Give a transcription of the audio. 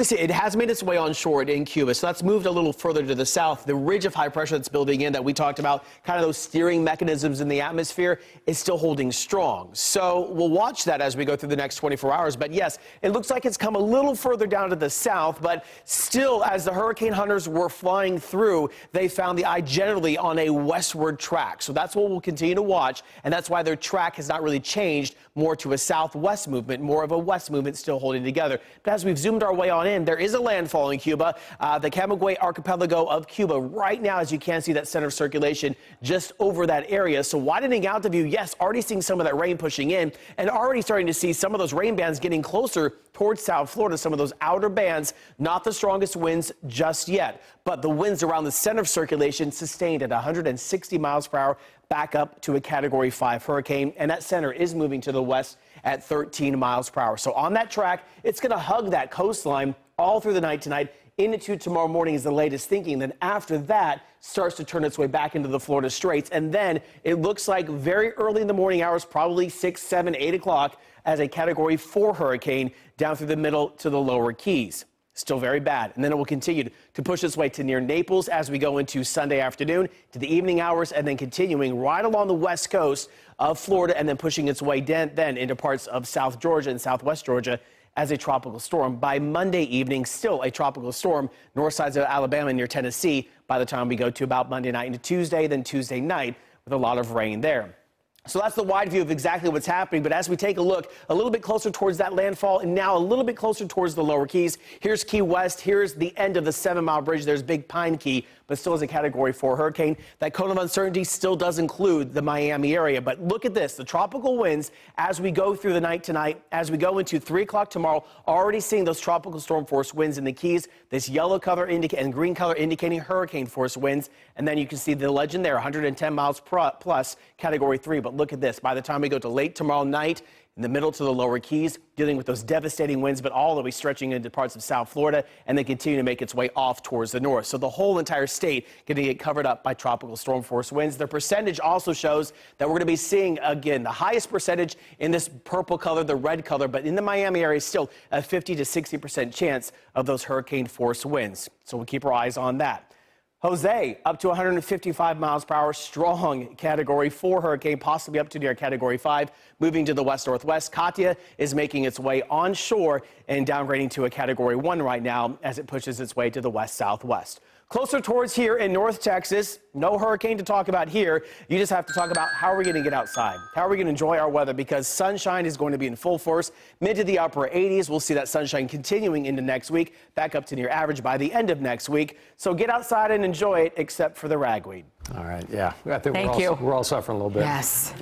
currently see it has made its way onshore in Cuba, so that's moved a little further to the south. The ridge of high pressure that's building in that we talked about, kind of those steering mechanisms in the atmosphere, is still holding strong. So we'll watch that as we go through the next 24 hours. But yes, it looks like it's come a little further down to the south, but still, as the hurricane hunters were flying through, they found the eye generally on a westward track. So that's what we'll continue to watch, and that's why their track has not really changed more to a southwest movement, more of a west movement still holding together. But as we've zoomed our way on in, there is a landfall in Cuba, the Camagüey archipelago of Cuba. Right now, as you can see, that center of circulation just over that area. So widening out the view, yes, already seeing some of that rain pushing in and already starting to see some of those rain bands getting closer towards South Florida, some of those outer bands, not the strongest winds just yet, but the winds around the center of circulation sustained at 160 miles per hour, back up to a Category 5 hurricane, and that center is moving to the west at 13 miles per hour. So on that track, it's going to hug that coastline all through the night tonight. Into tomorrow morning is the latest thinking. Then after that, starts to turn its way back into the Florida Straits. And then it looks like very early in the morning hours, probably 6, 7, 8 o'clock, as a Category 4 hurricane down through the middle to the lower Keys. Still very bad. And then it will continue to push its way to near Naples as we go into Sunday afternoon to the evening hours, and then continuing right along the west coast of Florida, and then pushing its way then into parts of South Georgia and Southwest Georgia as a tropical storm. By Monday evening, still a tropical storm, north sides of Alabama near Tennessee by the time we go to about Monday night into Tuesday, then Tuesday night with a lot of rain there. So that's the wide view of exactly what's happening. But as we take a look a little bit closer towards that landfall and now a little bit closer towards the lower Keys, here's Key West. Here's the end of the 7-mile bridge. There's Big Pine Key, but still is a Category 4 hurricane. That cone of uncertainty still does include the Miami area. But look at this, the tropical winds as we go through the night tonight, as we go into 3 o'clock tomorrow, already seeing those tropical storm force winds in the Keys. This yellow color and green color indicating hurricane force winds. And then you can see the legend there, 110 miles plus, Category 3. But look at this, by the time we go to late tomorrow night, in the middle to the lower Keys, dealing with those devastating winds, but all the way stretching into parts of South Florida, and then continue to make its way off towards the north. So the whole entire state going to get covered up by tropical storm force winds. The percentage also shows that we're going to be seeing, again, the highest percentage in this purple color, the red color, but in the Miami area, still a 50 to 60% chance of those hurricane force winds. So we'll keep our eyes on that. Jose, up to 155 miles per hour, strong Category 4 hurricane, possibly up to near Category 5, moving to the west-northwest. Katia is making its way onshore and downgrading to a Category 1 right now as it pushes its way to the west-southwest. Closer towards here in North Texas, no hurricane to talk about here. You just have to talk about how are we going to get outside? How are we going to enjoy our weather? Because sunshine is going to be in full force, mid to the upper 80s. We'll see that sunshine continuing into next week, back up to near average by the end of next week. So get outside and enjoy it, except for the ragweed. All right, yeah. I think Thank you. We're all suffering a little bit. Yes.